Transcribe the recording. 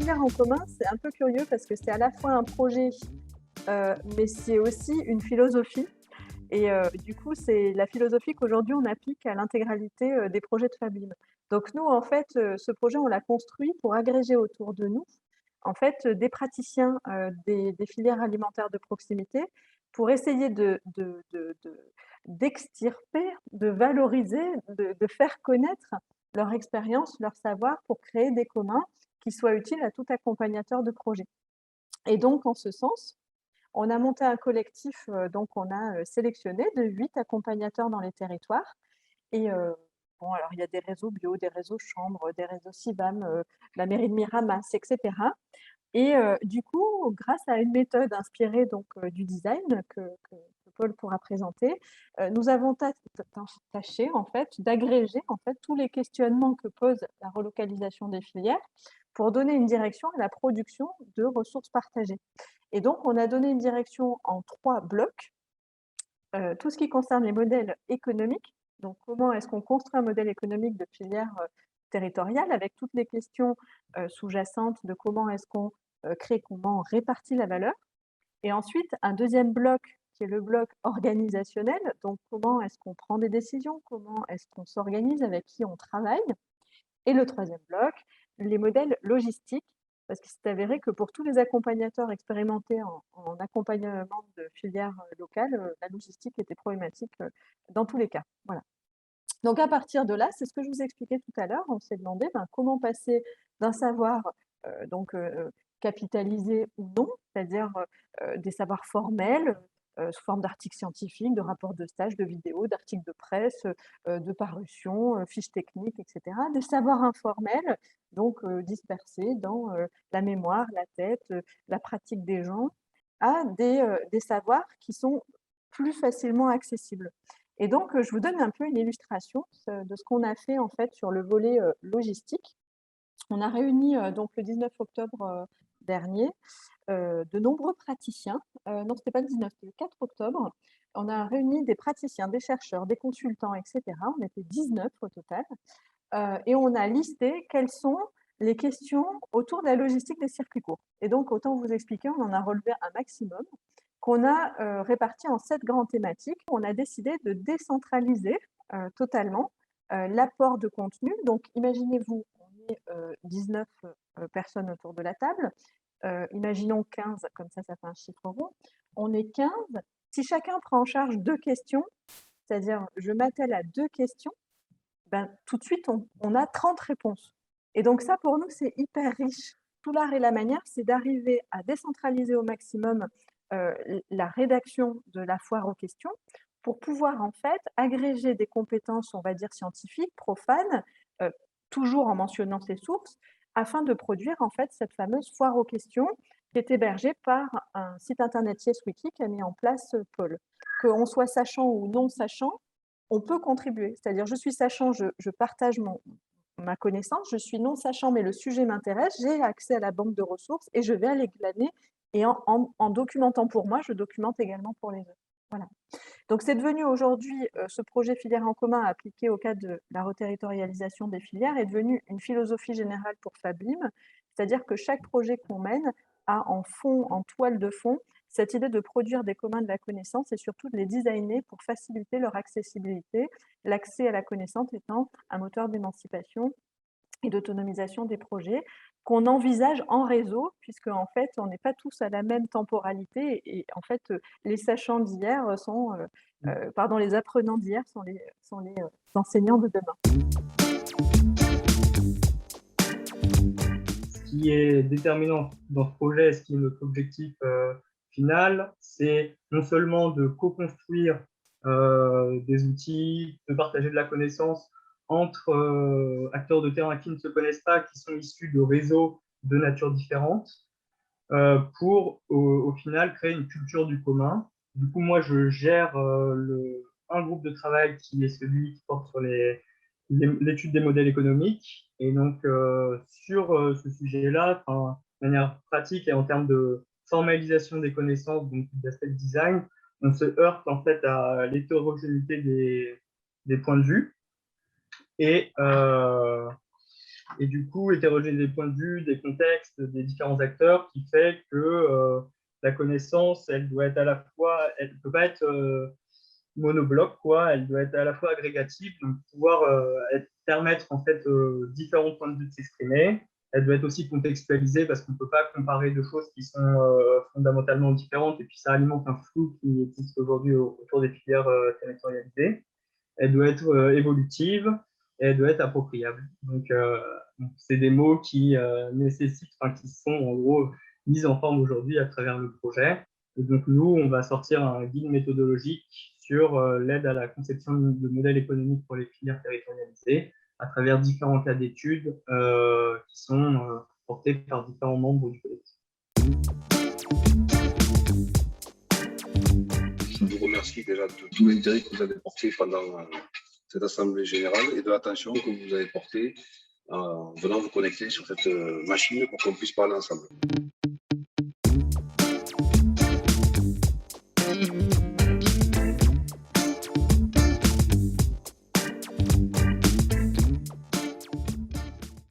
filière en commun, c'est un peu curieux parce que c'est à la fois un projet, mais c'est aussi une philosophie. Et du coup, c'est la philosophie qu'aujourd'hui on applique à l'intégralité, des projets de Fablime. Donc nous, en fait, ce projet, on l'a construit pour agréger autour de nous, en fait, des praticiens, des filières alimentaires de proximité pour essayer d'extirper, de valoriser, de faire connaître leur expérience, leur savoir pour créer des communs qui soient utiles à tout accompagnateur de projet. Et donc en ce sens, on a monté un collectif, donc on a, sélectionné de 8 accompagnateurs dans les territoires et bon alors il y a des réseaux bio, des réseaux chambres, des réseaux CIBAM, la mairie de Miramas et cetera et du coup, grâce à une méthode inspirée donc du design que Paul pourra présenter, nous avons tâché en fait d'agréger en fait tous les questionnements que pose la relocalisation des filières pour donner une direction à la production de ressources partagées. Et donc, on a donné une direction en 3 blocs. Tout ce qui concerne les modèles économiques, donc comment est-ce qu'on construit un modèle économique de filière, territoriale avec toutes les questions, sous-jacentes de comment est-ce qu'on, crée, comment on répartit la valeur. Et ensuite, un deuxième bloc qui est le bloc organisationnel, donc comment est-ce qu'on prend des décisions? Comment est-ce qu'on s'organise? Avec qui on travaille? Et le troisième bloc, les modèles logistiques, parce qu'il s'est avéré que pour tous les accompagnateurs expérimentés en accompagnement de filières locales, la logistique était problématique dans tous les cas. Voilà. Donc à partir de là, c'est ce que je vous expliquais tout à l'heure, on s'est demandé comment passer d'un savoir donc capitalisé ou non, c'est-à-dire des savoirs formels sous forme d'articles scientifiques, de rapports de stage, de vidéos, d'articles de presse, de parutions, fiches techniques, etc. Des savoirs informels, donc dispersés dans la mémoire, la tête, la pratique des gens, à des savoirs qui sont plus facilement accessibles. Et donc, je vous donne un peu une illustration de ce qu'on a fait en fait sur le volet logistique. On a réuni donc le 19 octobre dernier de nombreux praticiens. Non, c'était pas le 19, c'était le 4 octobre. On a réuni des praticiens, des chercheurs, des consultants, etc. On était 19 au total. Et on a listé quelles sont les questions autour de la logistique des circuits courts. Et donc, autant vous expliquer, on en a relevé un maximum qu'on a réparti en 7 grandes thématiques. On a décidé de décentraliser totalement l'apport de contenu. Donc, imaginez-vous, on est 19 personnes autour de la table. Imaginons 15, comme ça fait un chiffre rond. On est 15. Si chacun prend en charge 2 questions, c'est-à-dire je m'attelle à 2 questions, ben, tout de suite, on a 30 réponses. Et donc ça, pour nous, c'est hyper riche. Tout l'art et la manière, c'est d'arriver à décentraliser au maximum la rédaction de la foire aux questions pour pouvoir en fait agréger des compétences, on va dire scientifiques, profanes, euh, toujours en mentionnant ses sources, afin de produire en fait cette fameuse foire aux questions qui est hébergée par un site internet YesWiki qu'a mis en place Paul. Qu'on soit sachant ou non sachant, on peut contribuer. C'est-à-dire, je suis sachant, je partage ma connaissance, je suis non sachant, mais le sujet m'intéresse, j'ai accès à la banque de ressources et je vais aller glaner. Et en documentant pour moi, je documente également pour les autres. Voilà. Donc, c'est devenu aujourd'hui, ce projet filière en commun appliqué au cadre de la reterritorialisation des filières est devenu une philosophie générale pour Fablime, c'est-à-dire que chaque projet qu'on mène a en fond, en toile de fond, cette idée de produire des communs de la connaissance et surtout de les designer pour faciliter leur accessibilité, l'accès à la connaissance étant un moteur d'émancipation et d'autonomisation des projets qu'on envisage en réseau, puisque en fait, on n'est pas tous à la même temporalité et en fait, les sachants d'hier sont, pardon, les apprenants d'hier sont les enseignants de demain. Ce qui est déterminant dans ce projet, ce qui est notre objectif final, c'est non seulement de co-construire des outils, de partager de la connaissance entre acteurs de terrain qui ne se connaissent pas, qui sont issus de réseaux de nature différente, pour au final créer une culture du commun. Du coup, moi, je gère un groupe de travail qui est celui qui porte sur l'étude des modèles économiques. Et donc, sur ce sujet-là, de manière pratique et en termes de formalisation des connaissances, donc d'aspect de design, on se heurte en fait à l'hétérogénéité des points de vue. Et et du coup hétérogénéité des points de vue, des contextes, des différents acteurs, qui fait que la connaissance, elle doit être à la fois, elle ne peut pas être monobloc, quoi. Elle doit être à la fois agrégative, donc pouvoir permettre en fait différents points de vue de s'exprimer. Elle doit être aussi contextualisée parce qu'on ne peut pas comparer deux choses qui sont fondamentalement différentes, et puis ça alimente un flou qui existe aujourd'hui autour des filières territorialisées. Elle doit être évolutive et elle doit être appropriable. Donc c'est des mots qui nécessitent, enfin, qui sont en gros mis en forme aujourd'hui à travers le projet. Et donc nous, on va sortir un guide méthodologique sur l'aide à la conception de modèles économiques pour les filières territorialisées à travers différents cas d'études qui sont portés par différents membres du collectif. Je vous remercie déjà de tout l'intérêt que vous avez porté pendant cette Assemblée générale et de l'attention que vous avez portée en venant vous connecter sur cette machine pour qu'on puisse parler ensemble.